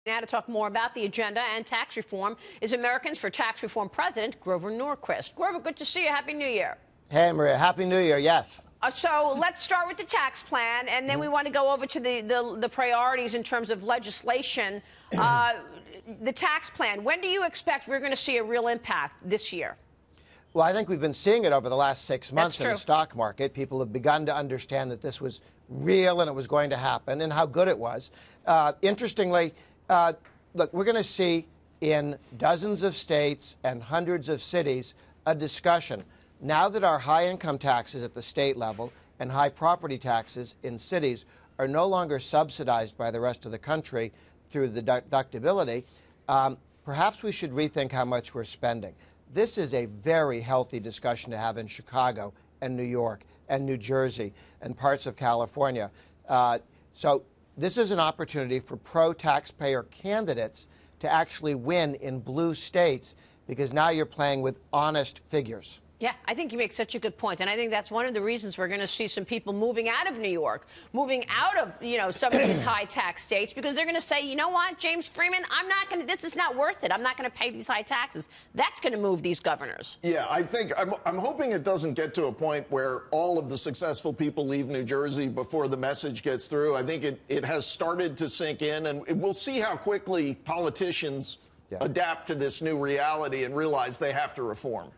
Now to talk more about the agenda and tax reform is Americans for Tax Reform President Grover Norquist. Grover, good to see you. Happy New Year. Hey, Maria. Happy New Year. Yes. So let's start with the tax plan, and then we want to go over to the priorities in terms of legislation. The tax plan, when do you expect we're going to see a real impact this year? Well, I think we've been seeing it over the last 6 months in the stock market. People have begun to understand that this was real and it was going to happen and how good it was. Interestingly, look, we're going to see in dozens of states and hundreds of cities a discussion. Now that our high income taxes at the state level and high property taxes in cities are no longer subsidized by the rest of the country through the deductibility, perhaps we should rethink how much we're spending. This is a very healthy discussion to have in Chicago and New York and New Jersey and parts of California. So this is an opportunity for pro-taxpayer candidates to actually win in blue states, because now you're playing with honest figures. Yeah, I think you make such a good point, and I think that's one of the reasons we're going to see some people moving out of New York, moving out of, some of these high tax states, because they're going to say, you know what, James Freeman, this is not worth it. I'm not going to pay these high taxes. That's going to move these governors. Yeah, I think I'm hoping it doesn't get to a point where all of the successful people leave New Jersey before the message gets through. I think it has started to sink in, and we'll see how quickly politicians adapt to this new reality and realize they have to reform.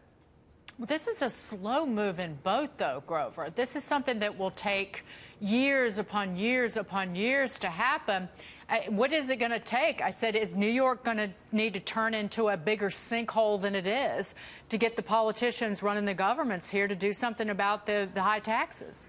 Well, this is a slow-moving boat, though, Grover. This is something that will take years upon years upon years to happen. What is it going to take? I said, is New York going to need to turn into a bigger sinkhole than it is to get the politicians running the governments here to do something about the high taxes?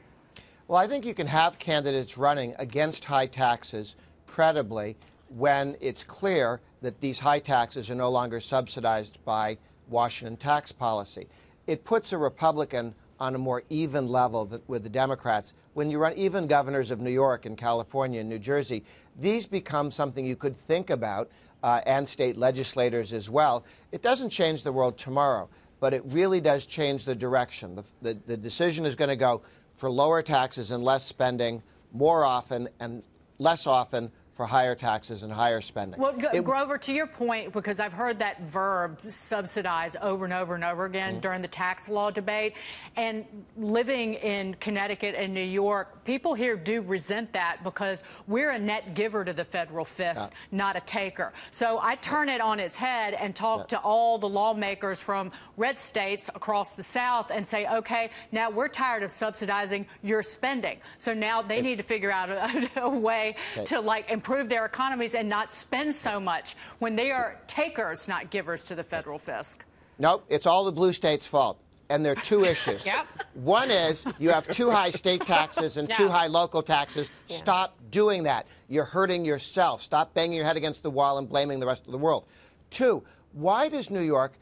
Well, I think you can have candidates running against high taxes credibly when it's clear that these high taxes are no longer subsidized by Washington tax policy. It puts a Republican on a more even level with the Democrats. When you run even governors of New York and California and New Jersey, these become something you could think about, and state legislators as well. It doesn't change the world tomorrow, but it really does change the direction. The decision is going to go for lower taxes and less spending more often, and less often for higher taxes and higher spending. Well, Grover, to your point, because I've heard that verb subsidize over and over and over again during the tax law debate, and living in Connecticut and New York, people here do resent that because we're a net giver to the federal fist, not a taker. So I turn it on its head and talk to all the lawmakers from red states across the South and say, okay, now we're tired of subsidizing your spending. So now they need to figure out a way to, improve their economies and not spend so much when they are takers, not givers to the federal fisc. Nope, it's all the blue states' fault. And there are two issues. One is you have too high state taxes and too high local taxes. Stop doing that. You're hurting yourself. Stop banging your head against the wall and blaming the rest of the world. Two, why does New York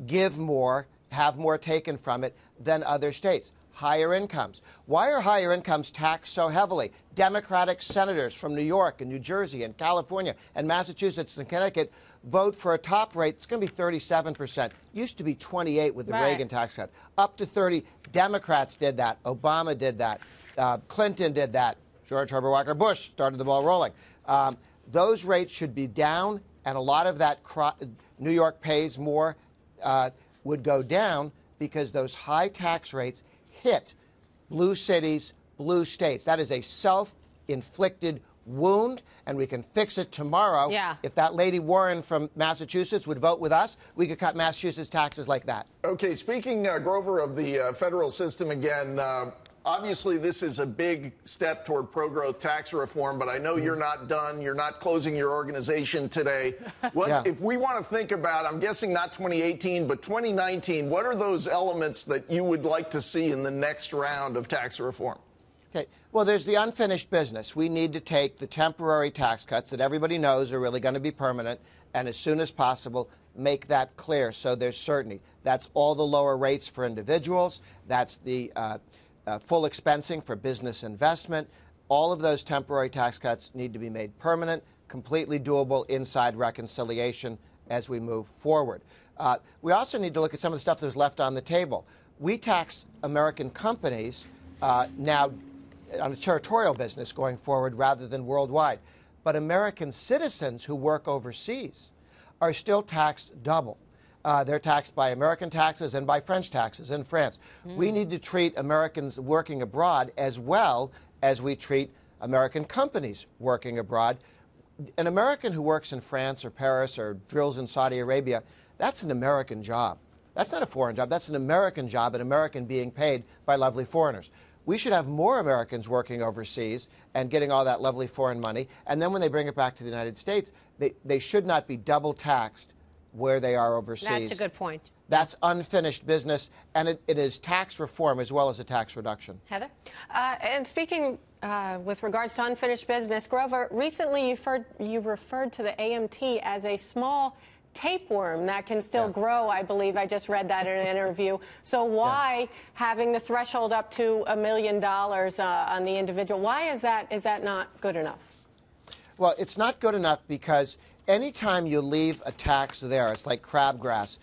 give more, have more taken from it than other states? Higher incomes. Why are higher incomes taxed so heavily? Democratic senators from New York and New Jersey and California and Massachusetts and Connecticut vote for a top rate. It's going to be 37%. Used to be 28 with the Reagan tax cut. Up to 30. Democrats did that. Obama did that. Clinton did that. George Herbert Walker Bush started the ball rolling. Those rates should be down, and a lot of that New York pays more would go down because those high tax rates hit blue cities, blue states. That is a self-inflicted wound, and we can fix it tomorrow. If that lady Warren from Massachusetts would vote with us, we could cut Massachusetts taxes like that. Okay, speaking, Grover, of the federal system again, obviously this is a big step toward pro-growth tax reform, but I know you're not done. You're not closing your organization today. If we want to think about, I'm guessing not 2018, but 2019, what are those elements that you would like to see in the next round of tax reform? Okay. Well, there's the unfinished business. We need to take the temporary tax cuts that everybody knows are really going to be permanent, and as soon as possible, make that clear so there's certainty. That's all the lower rates for individuals. That's the full expensing for business investment. All of those temporary tax cuts need to be made permanent, completely doable inside reconciliation as we move forward. We also need to look at some of the stuff that's left on the table. We tax American companies now on a territorial business going forward rather than worldwide. But American citizens who work overseas are still taxed double. They're taxed by American taxes and by French taxes in France. We need to treat Americans working abroad as well as we treat American companies working abroad. An American who works in France or Paris or drills in Saudi Arabia, that's an American job. That's not a foreign job. That's an American job, an American being paid by lovely foreigners. We should have more Americans working overseas and getting all that lovely foreign money. And then when they bring it back to the United States, they should not be double taxed where they are overseas. That's a good point. That's unfinished business, and it is tax reform as well as a tax reduction. Heather? And speaking with regards to unfinished business, Grover, recently you referred to the AMT as a small tapeworm that can still grow, I believe. I just read that in an interview. So why having the threshold up to $1 million on the individual? Why is that not good enough? Well, it's not good enough because anytime you leave a tax there, it's like crabgrass.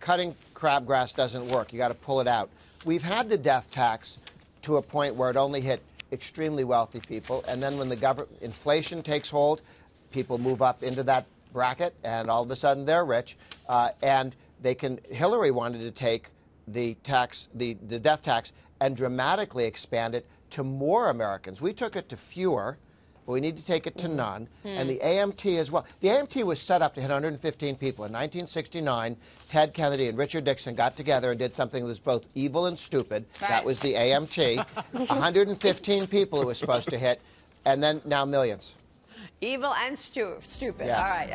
Cutting crabgrass doesn't work. You got to pull it out. We've had the death tax to a point where it only hit extremely wealthy people, and then when the inflation takes hold, people move up into that bracket, and all of a sudden they're rich, and they can. Hillary wanted to take the death tax, and dramatically expand it to more Americans. We took it to fewer. But we need to take it to none. And the AMT as well. The AMT was set up to hit 115 people. In 1969, Ted Kennedy and Richard Nixon got together and did something that was both evil and stupid. Right. That was the AMT. 115 people it was supposed to hit, and then now millions. Evil and stupid. Yes. All right.